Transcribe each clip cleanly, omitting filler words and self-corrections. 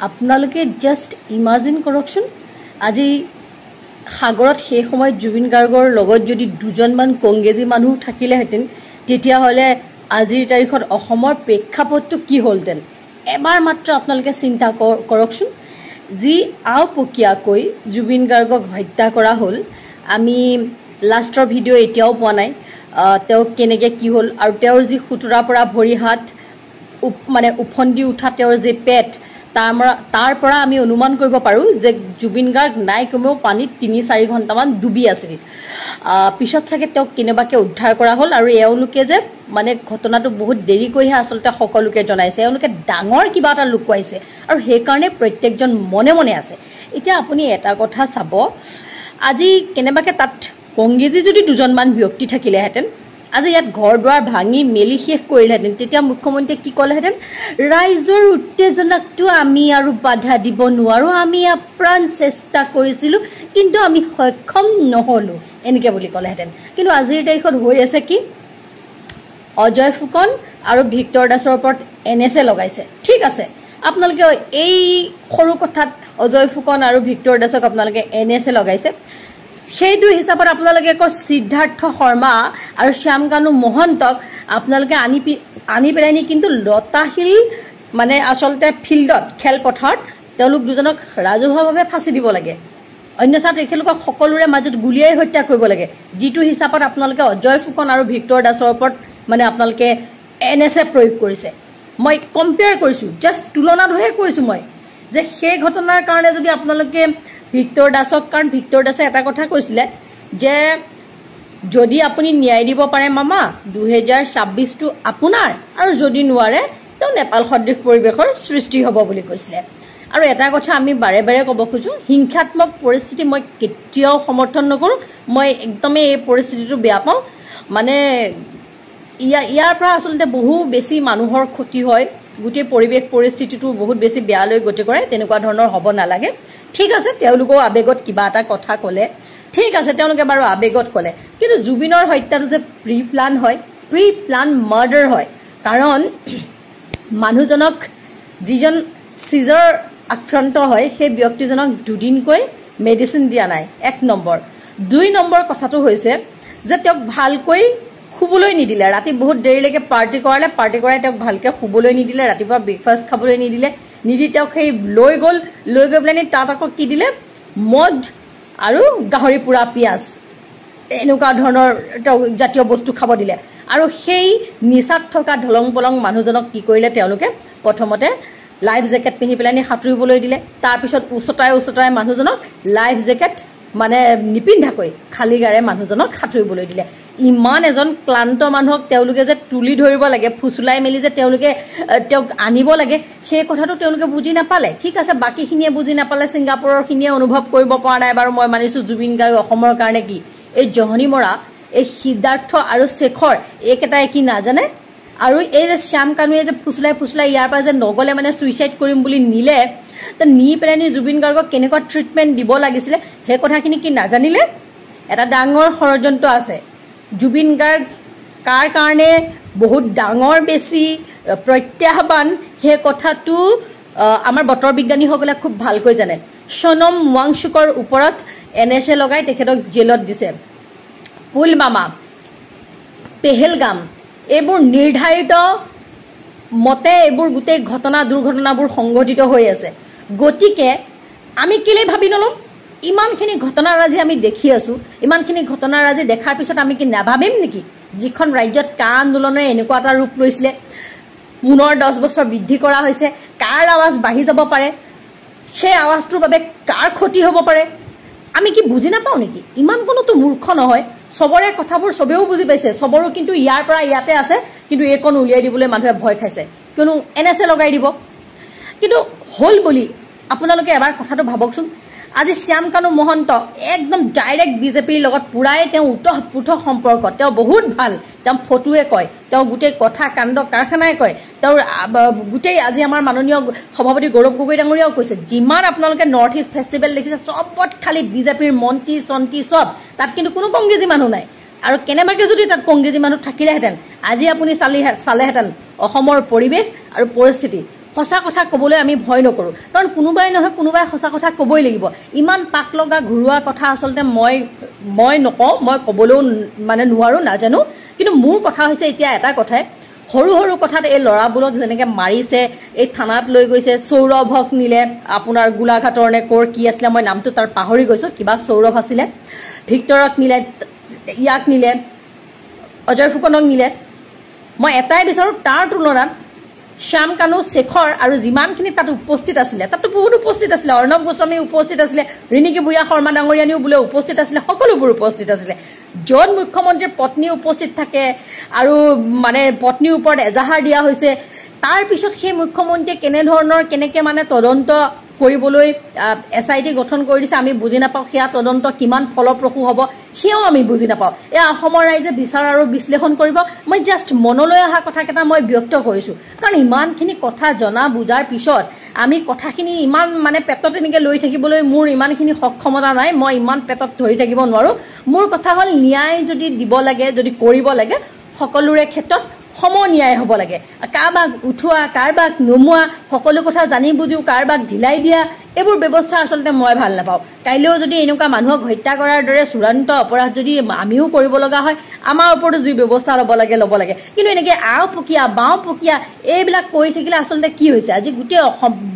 আপোনালোকে just imagine কৰকচোন আজি সাগৰত সেই সময়ত জুবিন গাৰ্গৰ লগত যদি দুজনমান কংগ্ৰেছী মানুহ থাকিলেহেঁতেন তেতিয়াহ'লে আজিৰ তাৰিখত অসমৰ প্ৰেক্ষাপটটো কি হ'লহেঁতেন এবাৰ মাত্ৰ আপোনালোকে চিন্তা কৰকচোন যি আওপকীয়াকৈ জুবিন গাৰ্গক হত্যা কৰা হ'ল আমি লাষ্টৰ ভিডিঅ' এতিয়াও পোৱা নাই তেওঁ কেনেকৈ কি হ'ল আৰু তেওঁৰ যি খুতুৰা পৰা ভৰি হাত মানে উফন্দি উঠা তেওঁৰ যি পেট তাৰ পৰা আমি অনুমান কৰিব পাৰোঁ যে জুবিন গাৰ্গ নাই কমেও পানীত ৩-৪ ঘণ্টামান ডুবি আছিল পিছত চাগে তেওঁক কেনেবাকৈ উদ্ধাৰ কৰা হ'ল আৰু এওঁলোকে যে মানে ঘটনাটো বহুত দেৰিকৈহে আচলতে সকলোকে জনাইছে এওঁলোকে ডাঙৰ কিবা এটা লুকুৱাইছে আৰু সেইকাৰণে প্ৰত্যেকজন মনে মনে আছে এতিয়া আপুনি এটা কথা চাব আজি কেনেবাকৈ তাত কংগ্ৰেছী যদি দুজনমান ব্যক্তি থাকিলেহেঁতেন আজি ইয়াত ঘৰ দুৱাৰ ভাঙি মেলি শেষ কৰিলেহেঁতেন তেতিয়া মুখ্যমন্ত্ৰীয়ে কি ক'লেহেঁতেন ৰাইজৰ উত্তেজনাকটো আমি আৰু বাধা দিব নোৱাৰোঁ আমি আপ্ৰাণ চেষ্টা কৰিছিলোঁ কিন্তু আমি সক্ষম নহ'লোঁ এনেকৈ বুলি ক'লেহেঁতেন কিন্তু আজিৰ তাৰিখত হৈ আছে কি অজয় ফুকন আৰু ভিক্টৰ দাসৰ ওপৰত NSA লগাইছে ঠিক আছে আপোনালোকে এই সৰু কথাত অজয় ফুকন আৰু ভিক্টৰ দাসক আপোনালোকে NSA লগাইছে সেইটো হিচাপত আপোনালোকে সিদ্ধাৰ্থ শৰ্মা আৰু শ্যামকানু মহন্তক আপোনালোকে আনি পেলাইনি কিন্তু লতাশিল মানে আচলতে ফিল্ডত খেলপথাৰত তেওঁলোক দুজনক ৰাজহুৱাভাৱে ফাঁচি দিব লাগে অন্যথা তেখেতলোকক সকলোৰে মাজত গুলিয়াই হত্যা কৰিব লাগে যিটো হিচাপত আপোনালোকে অজয় ফুকন আৰু ভিক্টৰ দাসৰ ওপৰত মানে আপোনালোকে NSA প্ৰয়োগ কৰিছে মই কম্পেয়াৰ কৰিছোঁ জাষ্ট তুলনা ধৰে কৰিছোঁ মই যে সেই ঘটনাৰ কাৰণে যদি আপোনালোকে ভিক্টৰ দাসক কাৰণ ভিক্টৰ দাসে এটা কথা কৈছিলে যে যদি আপুনি ন্যায় দিব পাৰে মামা 2026টো আপোনাৰ আৰু যদি নোৱাৰে তো নেপাল সদৃশ পৰিৱেশৰ সৃষ্টি হ'ব বুলি কৈছিলে আৰু এটা কথা আমি বাৰে বাৰে ক'ব খোজোঁ হিংসাত্মক পৰিস্থিতি মই কেতিয়াও সমৰ্থন নকৰোঁ মই একদমেই এই পৰিস্থিতিটো বেয়া পাওঁ মানে ইয়াৰ পৰা আচলতে বহু বেছি মানুহৰ ক্ষতি হয় গোটেই পৰিৱেশ পৰিস্থিতিটো বহুত বেছি বেয়ালৈ গতি কৰে তেনেকুৱা ধৰণৰ হ'ব নালাগে ঠিক আছে তেওঁলোকেও আবেগত কিবা এটা কথা ক'লে ঠিক আছে তেওঁলোকে বাৰু আবেগত ক'লে কিন্তু জুবিনৰ হত্যাটো যে প্ৰি প্লান মাৰ্ডাৰ হয় কাৰণ মানুহজনক যিজন সিজাৰ আক্ৰান্ত হয় সেই ব্যক্তিজনক দুদিনকৈ মেডিচিন দিয়া নাই 1 নম্বৰ 2 নম্বৰ কথাটো হৈছে যে তেওঁক ভালকৈ শুবলৈ নিদিলে ৰাতি বহুত দেৰিলৈকে পাৰ্টি কৰাই তেওঁক ভালকৈ শুবলৈ নিদিলে ৰাতিপুৱা ব্ৰেকফাষ্ট খাবলৈ নিদিলে নিদি তেওঁক সেই লৈ গৈ পেলাই তাত আকৌ কি দিলে মদ আৰু গাহৰি পোৰা পিঁয়াজ এনেকুৱা ধৰণৰ জাতীয় বস্তু খাব দিলে আৰু সেই নিচাত থকা ঢলং পলং মানুহজনক কি কৰিলে তেওঁলোকে প্ৰথমতে লাইফ জেকেট পিন্ধি পেলাই সাঁতুৰিবলৈ দিলে তাৰপিছত উচতাই মানুহজনক লাইফ জেকেট মানে নিপিন্ধাকৈ খালী গাৰে মানুহজনক সাঁতুৰিবলৈ দিলে ইমান এজন ক্লান্ত মানুহক তেওঁলোকে যে তুলি ধৰিব লাগে ফুচুলাই মেলি যে তেওঁলোকে তেওঁক আনিব লাগে সেই কথাটো তেওঁলোকে বুজি নাপালে ঠিক আছে বাকীখিনিয়ে বুজি নাপালে ছিংগাপুৰৰখিনিয়ে অনুভৱ কৰিব পৰা নাই বাৰু মই মানিছোঁ জুবিন গাৰ্গ অসমৰ কাৰণে কি এই জহনী মৰা এই সিদ্ধাৰ্থ আৰু শেখৰ এইকেইটাই কি নাজানে আৰু এই যে শ্যামকানুৱে যে ফুচুলাই ইয়াৰ পৰা যে নগ'লে মানে ছুইচাইড কৰিম বুলি নিলে তো নি পেলাই জুবিন গাৰ্গক কেনেকুৱা ট্ৰিটমেণ্ট দিব লাগিছিলে সেই কথাখিনি কি নাজানিলে এটা ডাঙৰ ষড়যন্ত্ৰ আছে জুবিন গাৰ্গ কাৰ কাৰণে বহুত ডাঙৰ বেছি প্ৰত্যাহ্বান সেই কথাটো আমাৰ বতৰ বিজ্ঞানীসকলে খুব ভালকৈ জানে সোনম ৱাংচুকৰ ওপৰত NSA লগাই তেখেতক জেলত দিছে পুলৱামা পেহেলগাম এইবোৰ নিৰ্ধাৰিত মতে এইবোৰ গোটেই দুৰ্ঘটনাবোৰ সংঘটিত হৈ আছে গতিকে আমি কেলে ভাবি নলওঁ ইমানখিনি ঘটনাৰাজি আমি দেখি আছোঁ ইমানখিনি ঘটনাৰাজি দেখাৰ পিছত আমি কি নাভাবিম নেকি যিখন ৰাজ্যত কা আন্দোলনে এনেকুৱা এটা ৰূপ লৈছিলে পুনৰ 10 বছৰ বৃদ্ধি কৰা হৈছে কাৰ আৱাজ বাঢ়ি যাব পাৰে সেই আৱাজটোৰ বাবে কাৰ ক্ষতি হ'ব পাৰে আমি কি বুজি নাপাওঁ নেকি ইমান কোনোতো মূৰ্খ নহয় সবৰে কথাবোৰ সবেও বুজি পাইছে সবৰো কিন্তু ইয়াৰ পৰা ইয়াতে আছে কিন্তু এইকণ উলিয়াই দিবলৈ মানুহে ভয় খাইছে কিয়নো NSA লগাই দিব কিন্তু হ'ল বুলি আপোনালোকে এবাৰ কথাটো ভাবকচোন আজি শ্যামকানু মহন্ত একদম ডাইৰেক্ট বিজেপিৰ লগত পুৰাই তেওঁ উতঃপুতঃ সম্পৰ্ক তেওঁ বহুত ভাল তেওঁ ফটোৱে কয় তেওঁ গোটেই কথা কাণ্ড কাৰখানাই কয় তেওঁৰ গোটেই আজি আমাৰ মাননীয় সভাপতি গৌৰৱ গগৈ ডাঙৰীয়াও কৈছে যিমান আপোনালোকে নৰ্থ ইষ্ট ফেষ্টিভেল দেখিছে চবত খালি বিজেপিৰ মন্ত্ৰী চন্ত্ৰী চব তাত কিন্তু কোনো কংগ্ৰেছী মানুহ নাই আৰু কেনেবাকৈ যদি তাত কংগ্ৰেছী মানুহ থাকিলেহেঁতেন আজি আপুনি চালেহেঁতেন অসমৰ পৰিৱেশ আৰু পৰিস্থিতি সঁচা কথা ক'বলৈ আমি ভয় নকৰোঁ, কাৰণ কোনোবাই নহয় কোনোবাই সঁচা কথা ক'বই লাগিব। ইমান পাক লগা ঘৰুৱা কথা আচলতে মই নকওঁ, মই ক'বলৈও মানে নোৱাৰোঁ, নাজানো। কিন্তু মোৰ কথা হৈছে এতিয়া এটা কথাই, সৰু সৰু কথাত এই ল'ৰাবোৰক যেনেকৈ মাৰিছে, এই থানাত লৈ গৈছে, সৌৰভক নিলে, আপোনাৰ গোলাঘাটৰ নে ক'ৰ কি আছিলে মই নামটো তাৰ পাহৰি গৈছোঁ, কিবা সৌৰভ আছিলে, ভিক্টৰক নিলে, ইয়াক নিলে, অজয় ফুকনক নিলে। মই এটাই বিচাৰোঁ তাৰ তুলনাত শ্যাম কানু, শেখৰ আৰু যিমানখিনি তাত উপস্থিত আছিলে, তাততো বহুত উপস্থিত আছিলে, অৰ্ণৱ গোস্বামী উপস্থিত আছিলে, ৰিণিকী ভূঞা শৰ্মা ডাঙৰীয়ানীও বোলে উপস্থিত আছিলে, সকলোবোৰ উপস্থিত আছিলে। য'ত মুখ্যমন্ত্ৰীৰ পত্নী উপস্থিত থাকে আৰু মানে পত্নীৰ ওপৰত এজাহাৰ দিয়া হৈছে, তাৰপিছত সেই মুখ্যমন্ত্ৰীয়ে কেনেকৈ মানে তদন্ত কৰিবলৈ SIT গঠন কৰি দিছে আমি বুজি নাপাওঁ। সেয়া তদন্ত কিমান ফলপ্ৰসূ হ'ব সেয়াও আমি বুজি নাপাওঁ। এয়া অসমৰ ৰাইজে বিচাৰ আৰু বিশ্লেষণ কৰিব। মই জাষ্ট মনলৈ অহা কথাকেইটা মই ব্যক্ত কৰিছোঁ, কাৰণ ইমানখিনি কথা জনা বুজাৰ পিছত আমি কথাখিনি ইমান মানে পেটত এনেকৈ লৈ থাকিবলৈ মোৰ ইমানখিনি সক্ষমতা নাই, মই ইমান পেটত ধৰি থাকিব নোৱাৰোঁ। মোৰ কথা হ'ল ন্যায় যদি দিব লাগে, যদি কৰিব লাগে, সকলোৰে ক্ষেত্ৰত সম ন্যায় হ'ব লাগে। কাৰোবাক উঠোৱা, কাৰোবাক নমোৱা, সকলো কথা জানি বুজিও কাৰোবাক ঢিলাই দিয়া, এইবোৰ ব্যৱস্থা আচলতে মই ভাল নাপাওঁ। কাইলৈও যদি এনেকুৱা মানুহক হত্যা কৰাৰ দৰে চূড়ান্ত অপৰাধ যদি আমিও কৰিব লগা হয়, আমাৰ ওপৰতো যি ব্যৱস্থা ল'ব লাগে। কিন্তু এনেকৈ আও পকীয়া বাওঁ পকীয়া এইবিলাক কৰি থাকিলে আচলতে কি হৈছে, আজি গোটেই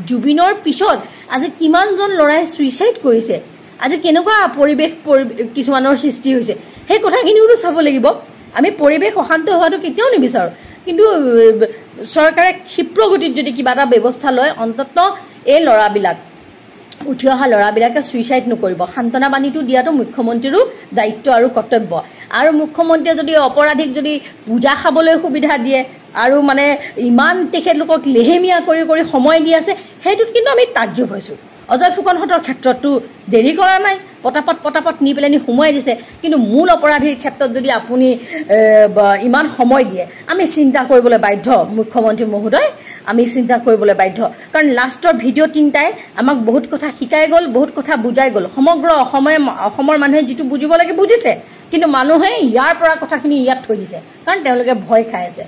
জুবিনৰ পিছত আজি কিমানজন ল'ৰাই ছুইচাইড কৰিছে, আজি কেনেকুৱা পৰিৱেশ কিছুমানৰ সৃষ্টি হৈছে, সেই কথাখিনিওতো চাব লাগিব। আমি পৰিৱেশ অশান্ত হোৱাটো কেতিয়াও নিবিচাৰোঁ, কিন্তু চৰকাৰে ক্ষিপ্ৰ গতিত যদি কিবা এটা ব্যৱস্থা লয়, অন্ততঃ এই ল'ৰাবিলাক, উঠি অহা ল'ৰাবিলাকে ছুইচাইড নকৰিব। সান্তনা বাণীটো দিয়াটো মুখ্যমন্ত্ৰীৰো দায়িত্ব আৰু কৰ্তব্য। আৰু মুখ্যমন্ত্ৰীয়ে যদি অপৰাধীক যদি পূজা খাবলৈ সুবিধা দিয়ে আৰু মানে ইমান তেখেতলোকক লেহেমীয়া কৰি সময় দি আছে, সেইটোত কিন্তু আমি তাজ্জুব হৈছোঁ। অজয় ফুকনহঁতৰ ক্ষেত্ৰতো দেৰি কৰা নাই, পটাপট নি পেলাই সোমোৱাই দিছে। কিন্তু মূল অপৰাধীৰ ক্ষেত্ৰত যদি আপুনি ইমান সময় দিয়ে, আমি চিন্তা কৰিবলৈ বাধ্য। মুখ্যমন্ত্ৰী মহোদয়, আমি চিন্তা কৰিবলৈ বাধ্য, কাৰণ লাষ্টৰ ভিডিঅ' 3টাই আমাক বহুত কথা শিকাই গ'ল, বহুত কথা বুজাই গ'ল। সমগ্ৰ অসমৰ মানুহে যিটো বুজিব লাগে বুজিছে, কিন্তু মানুহে ইয়াৰ পৰা কথাখিনি ইয়াত থৈ দিছে, কাৰণ তেওঁলোকে ভয় খাই আছে।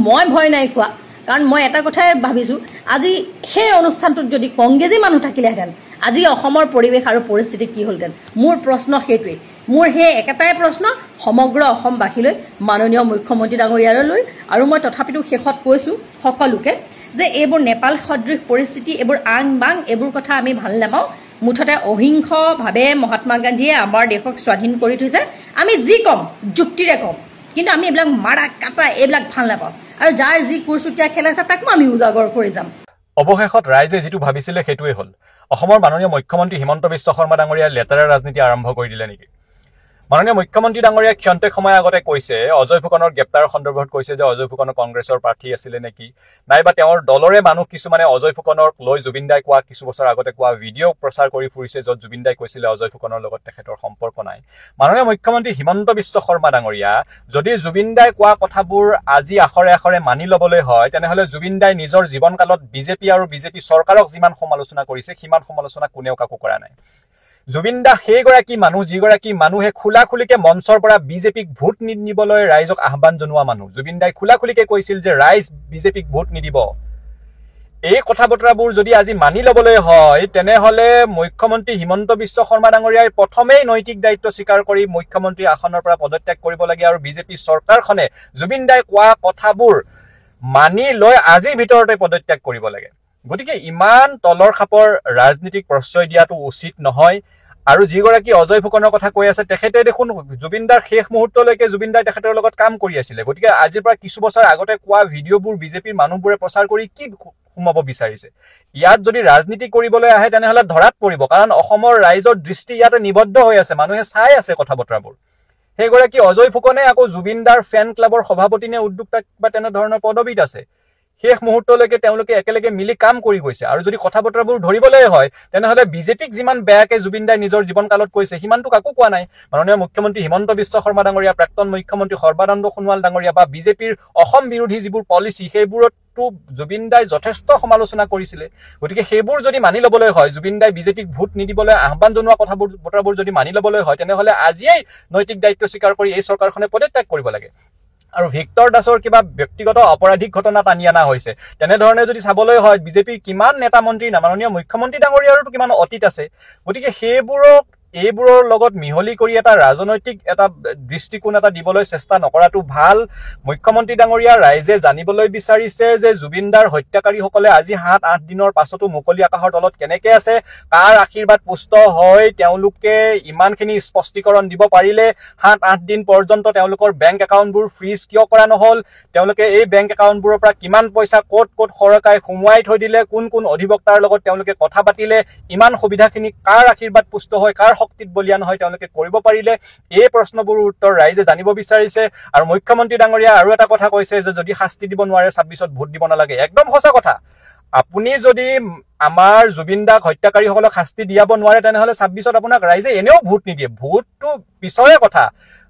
মই ভয় নাই খোৱা, কাৰণ মই এটা কথাই ভাবিছোঁ, আজি সেই অনুষ্ঠানটোত যদি কংগ্ৰেছী মানুহ থাকিলেহেঁতেন, আজি অসমৰ পৰিৱেশ আৰু পৰিস্থিতি কি হ'লহেঁতেন। মোৰ প্ৰশ্ন সেইটোৱেই, মোৰ সেই একেটাই প্ৰশ্ন সমগ্ৰ অসমবাসীলৈ, মাননীয় মুখ্যমন্ত্ৰী ডাঙৰীয়ালৈ। আৰু মই তথাপিতো শেষত কৈছোঁ সকলোকে যে এইবোৰ নেপাল সদৃশ পৰিস্থিতি, এইবোৰ আং বাং, এইবোৰ কথা আমি ভাল নাপাওঁ। মুঠতে অহিংসভাৱে মহাত্মা গান্ধীয়ে আমাৰ দেশক স্বাধীন কৰি থৈছে। আমি যি ক'ম যুক্তিৰে ক'ম, কিন্তু আমি এইবিলাক মাৰা কাটা এইবিলাক ভাল নাপাওঁ। আৰু যাৰ যি কুৰচুতীয়া খেল আছে তাকো আমি উজাগৰ কৰি যাম। অৱশেষত ৰাইজে যিটো ভাবিছিলে সেইটোৱে হ'ল। অসমৰ মাননীয় মুখ্যমন্ত্ৰী হিমন্ত বিশ্ব শৰ্মা ডাঙৰীয়াই লেতেৰা ৰাজনীতি আৰম্ভ কৰি দিলে নেকি? মাননীয় মুখ্যমন্ত্ৰী ডাঙৰীয়াই ক্ষন্তেক সময় আগতে কৈছে, অজয় ফুকনৰ গ্ৰেপ্তাৰৰ সন্দৰ্ভত কৈছে যে অজয় ফুকন কংগ্ৰেছৰ প্ৰাৰ্থী আছিলে নেকি, নাইবা তেওঁৰ দলৰে মানুহ কিছুমানে অজয় ফুকনক লৈ জুবিন দাই কোৱা কিছু বছৰ আগতে কোৱা ভিডিঅ' প্ৰচাৰ কৰি ফুৰিছে, য'ত জুবিন দাই কৈছিলে অজয় ফুকনৰ লগত তেখেতৰ সম্পৰ্ক নাই। মাননীয় মুখ্যমন্ত্ৰী হিমন্ত বিশ্ব শৰ্মা ডাঙৰীয়া, যদি জুবিন দাই কোৱা কথাবোৰ আজি আখৰে মানি ল'বলৈ হয়, তেনেহ'লে জুবিন দাই নিজৰ জীৱনকালত বিজেপি আৰু বিজেপি চৰকাৰক যিমান সমালোচনা কৰিছে, সিমান সমালোচনা কোনেও কাকো কৰা নাই। জুবিন দা সেইগৰাকী মানুহ, যিগৰাকী মানুহে খোলাখুলিকে মঞ্চৰ পৰা বিজেপিক ভোট নিদিবলৈ ৰাইজক আহ্বান জনোৱা মানুহ। জুবিন দাই খোলাখুলিকে কৈছিল যে ৰাইজ বিজেপিক ভোট নিদিব। এই কথা বতৰাবোৰ যদি আজি মানি ল'বলৈ হয়, তেনেহ'লে মুখ্যমন্ত্ৰী হিমন্ত বিশ্ব শৰ্মা ডাঙৰীয়াই প্ৰথমেই নৈতিক দায়িত্ব স্বীকাৰ কৰি মুখ্যমন্ত্ৰী আসনৰ পৰা পদত্যাগ কৰিব লাগে আৰু বিজেপি চৰকাৰখনে জুবিন দাই কোৱা কথাবোৰ মানি লৈ আজিৰ ভিতৰতে পদত্যাগ কৰিব লাগে। গতিকে ইমান তলৰ খাপৰ ৰাজনীতিক প্ৰশ্ৰয় দিয়াটো উচিত নহয়। আৰু যিগৰাকী অজয় ফুকনৰ কথা কৈ আছে, তেখেতে দেখোন জুবিন দাৰ শেষ মুহূৰ্তলৈকে জুবিন দাই তেখেতৰ লগত কাম কৰি আছিলে। গতিকে আজিৰ পৰা কিছু বছৰ আগতে কোৱা ভিডিঅ'বোৰ বিজেপিৰ মানুহবোৰে প্ৰচাৰ কৰি কি সোমাব বিচাৰিছে? ইয়াত যদি ৰাজনীতি কৰিবলৈ আহে তেনেহ'লে ধৰাত পৰিব, কাৰণ অসমৰ ৰাইজৰ দৃষ্টি ইয়াতে নিবদ্ধ হৈ আছে, মানুহে চাই আছে কথা বতৰাবোৰ। সেইগৰাকী অজয় ফুকনে আকৌ জুবিন দাৰ ফেন ক্লাবৰ সভাপতি নে উদ্যোক্তা বা তেনেধৰণৰ পদবীত আছে। শেষ মুহূৰ্তলৈকে তেওঁলোকে একেলগে মিলি কাম কৰি গৈছে। আৰু যদি কথা বতৰাবোৰ ধৰিবলৈ হয়, তেনেহ'লে বিজেপিক যিমান বেয়াকে জুবিন দাই নিজৰ জীৱনকালত কৈছে, সিমানটো কাকো কোৱা নাই। মাননীয় মুখ্যমন্ত্ৰী হিমন্ত বিশ্ব শৰ্মা ডাঙৰীয়া, প্ৰাক্তন মুখ্যমন্ত্ৰী সৰ্বানন্দ সোণোৱাল ডাঙৰীয়া বা বিজেপিৰ অসম বিৰোধী যিবোৰ পলিচি, সেইবোৰতো জুবিন দাই যথেষ্ট সমালোচনা কৰিছিলে। গতিকে সেইবোৰ যদি মানি ল'বলৈ হয়, জুবিন দাই বিজেপিক ভোট নিদিবলৈ আহ্বান জনোৱা কথাবোৰ বতৰাবোৰ যদি মানি ল'বলৈ হয়, তেনেহ'লে আজিয়েই নৈতিক দায়িত্ব স্বীকাৰ কৰি এই চৰকাৰখনে পদত্যাগ কৰিব লাগে। আৰু ভিক্টৰ দাসৰ কিবা ব্যক্তিগত অপৰাধিক ঘটনা টানি অনা হৈছে তেনেধৰণে যদি চাবলৈ হয় বিজেপিৰ কিমান নেতা মন্ত্ৰী মাননীয় মুখ্যমন্ত্ৰী ডাঙৰীয়াৰো কিমান অতীত আছে গতিকে এইবোৰৰ লগত মিহলি কৰি এটা ৰাজনৈতিক এটা দৃষ্টিকোণ এটা দিবলৈ চেষ্টা নকৰাটো ভাল মুখ্যমন্ত্ৰী ডাঙৰীয়া ৰাইজে জানিবলৈ বিচাৰিছে যে জুবিনদাৰ হত্যাকাৰীসকলে আজি 7-8 দিনৰ পাছতো মুকলি আকাশৰ তলত কেনেকে আছে কাৰ আশীৰ্বাদ পুষ্ট হয় তেওঁলোকে ইমানখিনি স্পষ্টীকৰণ দিব পাৰিলে 7-8 দিন পৰ্যন্ত তেওঁলোকৰ বেংক একাউণ্টবোৰ ফ্ৰিজ কিয় কৰা নহল তেওঁলোকে এই বেংক একাউণ্টবোৰৰ পৰা কিমান পইচা ক'ত সৰকাই সোমোৱাই থৈ দিলে কোন অধিবক্তাৰ লগত তেওঁলোকে কথা পাতিলে ইমান সুবিধাখিনি কাৰ আশীৰ্বাদ পুষ্ট হয় কাৰ শক্তিত বলিয়ান হয় তেওঁলোকে কৰিব পাৰিলে এই প্ৰশ্নবোৰৰ উত্তৰ ৰাইজে জানিব বিচাৰিছে আৰু মুখ্যমন্ত্ৰী ডাঙৰীয়া আৰু এটা কথা কৈছে যে যদি শাস্তি দিব নোৱাৰে 26ত ভোট দিব নালাগে একদম সঁচা কথা আপুনি যদি আমাৰ জুবিনদাক হত্যাকাৰীসকলক শাস্তি দিয়াব নোৱাৰে তেনেহলে 26ত আপোনাক ৰাইজে এনেও ভোট নিদিয়ে ভোটটো পিছৰে কথা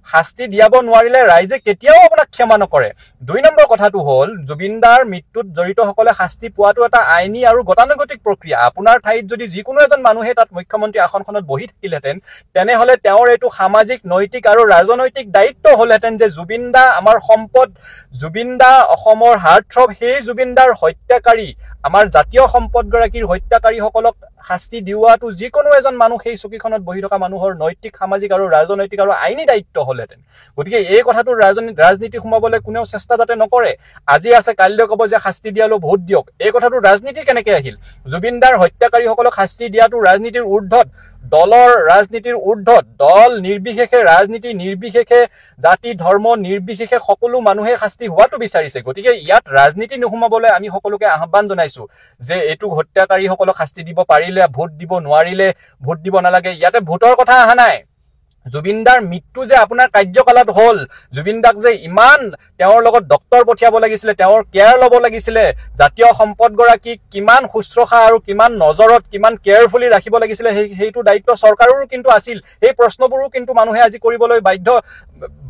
শাস্তি দিয়াব নোৱাৰিলে ৰাইজে কেতিয়াও আপোনাক ক্ষমা নকৰে 2 নম্বৰ কথাটো হ'ল জুবিনদাৰ মৃত্যুত জড়িতসকলে শাস্তি পোৱাটো এটা আইনী আৰু গতানুগতিক প্ৰক্ৰিয়া আপোনাৰ ঠাইত যদি যিকোনো এজন মানুহে তাত মুখ্যমন্ত্ৰী আসনখনত বহি থাকিলেহেঁতেন তেনেহলে তেওঁৰ এইটো সামাজিক নৈতিক আৰু ৰাজনৈতিক দায়িত্ব হ'লহেঁতেন যে জুবিনদা আমাৰ সম্পদ জুবিনদা অসমৰ হাৰ্টথ্ৰব সেই জুবিনদাৰ হত্যাকাৰী আমাৰ জাতীয় সম্পদগৰাকীৰ হত্যাকাৰীসকলক শাস্তি দিওৱাটো যিকোনো এজন মানুহ সেই চকীখনত বহি থকা মানুহৰ নৈতিক সামাজিক আৰু ৰাজনৈতিক আৰু আইনী দায়িত্ব হ'লহেঁতেন গতিকে এই কথাটো ৰাজনীতি সোমাবলৈ কোনেও চেষ্টা যাতে নকৰে আজি আছে কাইলৈ ক'ব যে শাস্তি দিয়ালো ভোট দিয়ক এই কথাটো ৰাজনীতি কেনেকৈ আহিল জুবিনদাৰ হত্যাকাৰীসকলক শাস্তি দিয়াটো ৰাজনীতিৰ ঊৰ্ধত দলৰ ৰাজনীতিৰ ঊৰ্ধত দল নিৰ্বিশেষে ৰাজনীতি নিৰ্বিশেষে জাতি ধৰ্ম নিৰ্বিশেষে সকলো মানুহে শাস্তি হোৱাটো বিচাৰিছে গতিকে ইয়াত ৰাজনীতি নোসোমাবলৈ আমি সকলোকে আহ্বান জনাইছো যে এইটো হত্যাকাৰীসকলক শাস্তি দিব পাৰিলে ভোট দিব নোৱাৰিলে ভোট দিব নালাগে ইয়াতে ভোটৰ কথা অহা নাই জুবিনদাৰ মৃত্যু যে আপোনাৰ কাৰ্যকালত হ'ল জুবিনদাক যে ইমান তেওঁৰ লগত ডক্টৰ পঠিয়াব লাগিছিলে তেওঁৰ কেয়াৰ ল'ব লাগিছিলে জাতীয় সম্পদগৰাকীক কিমান শুশ্ৰূষা আৰু কিমান নজৰত কিমান কেয়াৰফুলি ৰাখিব লাগিছিলে সেইটো দায়িত্ব চৰকাৰৰো কিন্তু আছিল এই প্ৰশ্নবোৰো কিন্তু মানুহে আজি কৰিবলৈ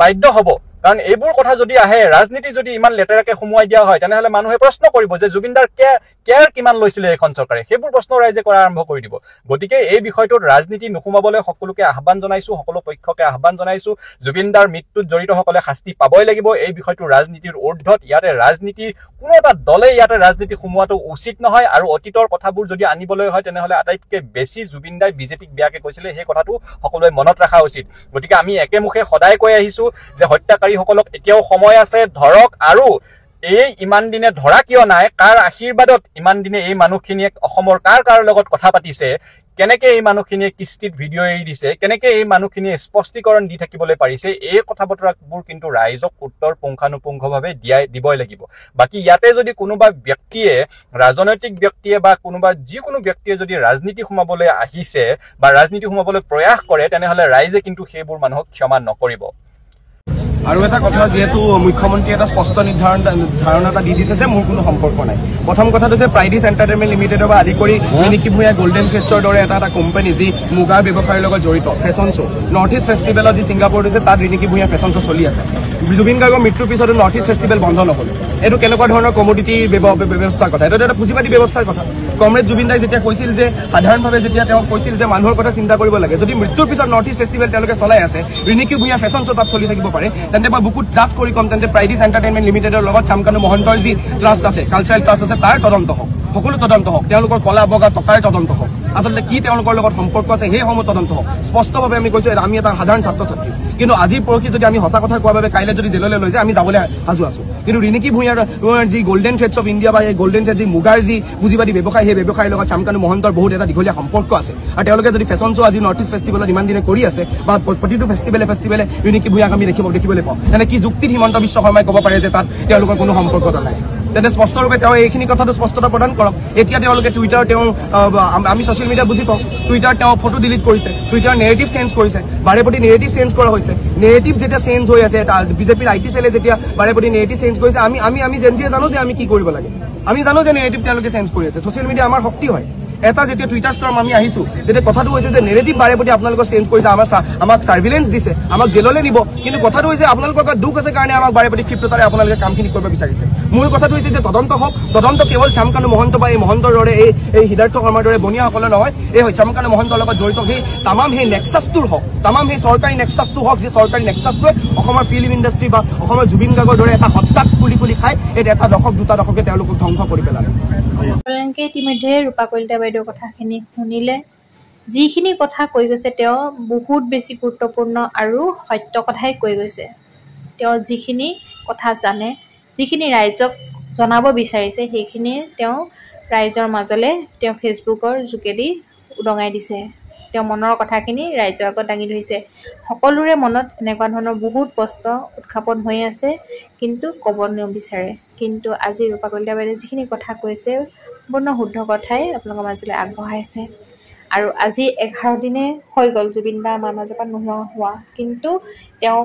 বাধ্য হ'ব কাৰণ এইবোৰ কথা যদি আহে ৰাজনীতি যদি ইমান লেতেৰাকে সোমোৱাই দিয়া হয় তেনেহলে মানুহে প্ৰশ্ন কৰিব যে জুবিনদাৰ কেয়াৰ কিমান লৈছিলে এখন চৰকাৰে সেইবোৰ প্ৰশ্ন ৰাইজে কৰা আৰম্ভ কৰি দিব গতিকে এই বিষয়টোত ৰাজনীতি নোসোমাবলৈ সকলোকে আহ্বান জনাইছো সকলো পক্ষকে আহ্বান জনাইছো জুবিনদাৰ মৃত্যুত জড়িতসকলে শাস্তি পাবই লাগিব এই বিষয়টো ৰাজনীতিৰ ঊৰ্ধত ইয়াতে ৰাজনীতি কোনো এটা দলে ইয়াতে ৰাজনীতি সোমোৱাটো উচিত নহয় আৰু অতীতৰ কথাবোৰ যদি আনিবলৈ হয় তেনেহলে আটাইতকৈ বেছি জুবিনদাই বিজেপিক বেয়াকে কৈছিলে সেই কথাটো সকলোৱে মনত ৰখা উচিত গতিকে আমি একেমুখে সদায় কৈ আহিছো যে হত্যাকাৰীসকলক এতিয়াও সময় আছে ধৰক আৰু এই ইমান দিনে ধৰা কিয় নাই কাৰ আশীৰ্বাদত ইমান দিনে এই মানুহখিনিয়ে অসমৰ কাৰ লগত কথা পাতিছে কেনেকে এই মানুহখিনিয়ে কিস্তিত ভিডিঅ' এৰি দিছে কেনেকে এই মানুহখিনিয়ে স্পষ্টীকৰণ দি থাকিবলৈ পাৰিছে এই কথা বতৰাবোৰ কিন্তু ৰাইজক উত্তৰ পুংখানুপুংখভাৱে দিবই লাগিব বাকী ইয়াতে যদি কোনোবা ব্যক্তিয়ে ৰাজনৈতিক ব্যক্তিয়ে বা কোনোবা যিকোনো ব্যক্তিয়ে যদি ৰাজনীতি সোমাবলৈ আহিছে বা ৰাজনীতি সোমাবলৈ প্ৰয়াস কৰে তেনেহলে ৰাইজে কিন্তু সেইবোৰ মানুহক ক্ষমা নকৰিব আৰু এটা কথা যেহেতু মুখ্যমন্ত্ৰী এটা স্পষ্ট ধাৰণা এটা দি দিছে যে মোৰ কোনো সম্পৰ্ক নাই প্ৰথম কথাটো যে প্ৰাইডিছ এণ্টাৰটেইনমেণ্ট লিমিটেডৰ পৰা আদি কৰি ৰিনিকি ভূঞা গোল্ডেন থ্ৰেডছৰ দৰে এটা কোম্পানী যি মুগাৰ ব্যৱসায়ৰ লগত জড়িত ফেশ্বন শ্ব' নৰ্থ ইষ্ট ফেষ্টিভেলত যি ছিংগাপুৰত হৈছে তাত ৰিনিকি ভূঞা ফেশ্বন শ্ব' চলি আছে জুবিন গাৰ্গৰ মৃত্যুৰ পিছতো নৰ্থ ইষ্ট ফেষ্টিভেল বন্ধ নহ'ল এইটো কেনেকুৱা ধৰণৰ কমোডিটি ব্যৱস্থাৰ কথা এইটো এটা পুঁজিবাদী ব্যৱস্থাৰ কথা কমৰেড জুবিন দাই যেতিয়া কৈছিল যে সাধাৰণভাৱে যেতিয়া তেওঁ কৈছিল যে মানুহৰ কথা চিন্তা কৰিব লাগে যদি মৃত্যুৰ পিছত নৰ্থ ইষ্ট ফেষ্টিভেল তেওঁলোকে চলাই আছে ৰিনিকি ভূঞা ফেশ্বন শ্ব' তাত চলি থাকিব পাৰে তেন্তে মই বুকুত ডাঠ কৰি কম তেন্তে প্ৰাইডিছ এণ্টাৰটেইনমেণ্ট লিমিটেডৰ লগত চামকানু মহন্তৰ যি ট্ৰাষ্ট আছে কালচাৰেল ট্ৰাষ্ট আছে তাৰ তদন্ত হওক সকলো তদন্ত হওক তেওঁলোকৰ কলা বগা টকাৰ তদন্ত হওক আচলতে কি তেওঁলোকৰ লগত সম্পৰ্ক আছে সেইসমূহ তদন্ত হওক স্পষ্টভাৱে আমি কৈছো আমি এটা সাধাৰণ ছাত্ৰ ছাত্ৰী কিন্তু আজি পৰহি যদি আমি সঁচা কথা কোৱাৰ বাবে কাইলৈ যদি জেললৈ লৈ যায় আমি যাবলৈ সাজু আছো কিন্তু ৰিনিকি ভূঞাৰ যি গোল্ডেন থ্ৰেডছ অফ ইণ্ডিয়া বা এই গোল্ডেন থ্ৰেড যি মুগাৰ যি পুঁজিবাদী ব্যৱসায় সেই ব্যৱসায়ৰ লগত চামকানু মহন্তৰ বহুত এটা দীঘলীয়া সম্পৰ্ক আছে আৰু তেওঁলোকে যদি ফেশ্বন শ্ব' আজি নৰ্থ ইষ্ট ফেষ্টিভেলত ইমান দিনে কৰি আছে বা প্ৰতিটো ফেষ্টিভেলে ৰিনিকি ভূঞাক আমি দেখিবলৈ পাওঁ তেনে কি যুক্তিত হিমন্ত বিশ্ব শৰ্মাই ক'ব পাৰে যে তাত তেওঁলোকৰ কোনো সম্পৰ্কতা নাই তেন্তে স্পষ্টৰূপে তেওঁ এইখিনি কথাটো স্পষ্টতা প্ৰদান কৰক এতিয়া তেওঁলোকে টুইটাৰ তেওঁ আমি ছ'চিয়েল মিডিয়া বুজি পাওঁ টুইটাৰ তেওঁ ফটো ডিলিট কৰিছে টুইটাৰ নেৰেটিভ চেঞ্জ কৰিছে বাৰে প্ৰতি নেৰেটিভ চেঞ্জ কৰা হৈছে নেৰেটিভ যেতিয়া চেঞ্জ হৈ আছে বিজেপিৰ IT চেলে যেতিয়া বাৰে প্ৰতি নেৰেটিভ চেঞ্জ কৰিছে আমি যেন জানো যে আমি কি কৰিব লাগে আমি জানো যে নেৰেটিভ তেওঁলোকে চেঞ্জ কৰি আছে ছ'চিয়েল মিডিয়া আমাৰ শক্তি হয় এটা যেতিয়া টুইটাৰ ষ্টৰ্ম আমি আহিছোঁ তেতিয়া কথাটো হৈছে যে নেৰেটিভ বাৰে প্ৰতি আপোনালোকক চেঞ্জ কৰিছে, আমাক চাৰ্ভিলেঞ্চ দিছে, আমাক জেললৈ নিব, কিন্তু কথাটো হৈছে আপোনালোকৰ দুখ আছে কাৰণে আমাক বাৰে প্ৰতি ক্ষিপ্ৰতাৰে আপোনালোকে কামখিনি কৰিব বিচাৰিছে। মূল কথাটো হৈছে যে তদন্ত হওক, তদন্ত কেৱল শ্যামকানু মহন্ত বা এই মহন্তৰ দৰে এই সিদ্ধাৰ্থ শৰ্মাৰ দৰে বনিয়াসকলে নহয়, এই শ্যামকানু মহন্তৰ লগত জড়িত সেই তামাম সেই নেক্সাছটোৰ হওক, তামাম সেই চৰকাৰী নেক্সাছটো হওক, যে চৰকাৰী নেক্সাছটোৱে অসমৰ ফিল্ম ইণ্ডাষ্ট্ৰী বা অসমৰ জুবিন গাৰ্গৰ দৰে এটা সত্তাক খুলি খাই এটা দশক দুটা দশকে তেওঁলোকক ধ্বংস কৰি পেলালে। ইতিমধ্যে ৰূপা কলিতা বাইদেউৰ কথাখিনি শুনিলে। যিখিনি কথা কৈ গৈছে তেওঁ বহুত বেছি গুৰুত্বপূৰ্ণ আৰু সত্য কথাই কৈ গৈছে। তেওঁ যিখিনি কথা জানে, যিখিনি ৰাইজক জনাব বিচাৰিছে, সেইখিনি তেওঁ ৰাইজৰ মাজলৈ তেওঁ ফেচবুকৰ যোগেদি উদঙাই দিছে। তেওঁ মনৰ কথাখিনি ৰাইজৰ আগত দাঙি ধৰিছে। সকলোৰে মনত এনেকুৱা ধৰণৰ বহুত প্ৰশ্ন উত্থাপন হৈ আছে, কিন্তু ক'ব নিবিচাৰে। কিন্তু আজি ৰূপা কলিতা বাইদেৱে যিখিনি কথা কৈছে সম্পূৰ্ণ শুদ্ধ কথাই আপোনালোকৰ মাজলৈ আগবঢ়াইছে। আৰু আজি 11 দিনে হৈ গ'ল জুবিন দা আমাৰ মাজৰ পৰা নোহোৱা হোৱা, কিন্তু তেওঁ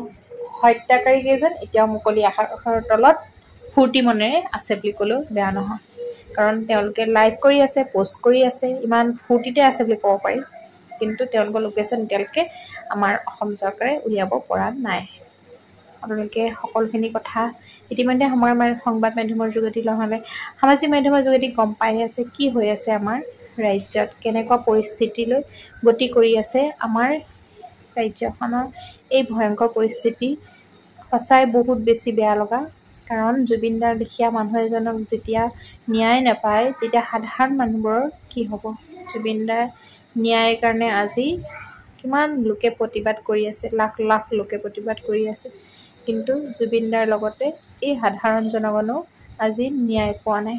হত্যাকাৰীকেইজন এতিয়াও মুকলি আকাশৰ তলত ফূৰ্তি মনেৰে আছে বুলি ক'লেও বেয়া নহয়। কাৰণ তেওঁলোকে লাইভ কৰি আছে, পোষ্ট কৰি আছে, ইমান ফূৰ্তিতে আছে বুলি ক'ব পাৰি। কিন্তু তেওঁলোকৰ লোকেশ্যন এতিয়ালৈকে আমাৰ অসম চৰকাৰে উলিয়াব পৰা নাই। আপোনালোকে সকলোখিনি কথা ইতিমধ্যে সংবাদ মাধ্যমৰ যোগেদি নহ'লে সামাজিক মাধ্যমৰ যোগেদি গম পাই আছে কি হৈ আছে আমাৰ ৰাজ্যত, কেনেকুৱা পৰিস্থিতিলৈ গতি কৰি আছে আমাৰ ৰাজ্যখনৰ। এই ভয়ংকৰ পৰিস্থিতি সঁচাই বহুত বেছি বেয়া লগা। কাৰণ জুবিন দাৰ লেখীয়া মানুহ এজনক যেতিয়া ন্যায় নাপায়, তেতিয়া সাধাৰণ মানুহবোৰৰ কি হ'ব? জুবিন দাৰ ন্যায়ৰ কাৰণে আজি কিমান লোকে প্ৰতিবাদ কৰি আছে, লাখ লাখ লোকে প্ৰতিবাদ কৰি আছে, কিন্তু জুবিন দাৰ লগতে এই সাধাৰণ জনগণেও আজি ন্যায় পোৱা নাই।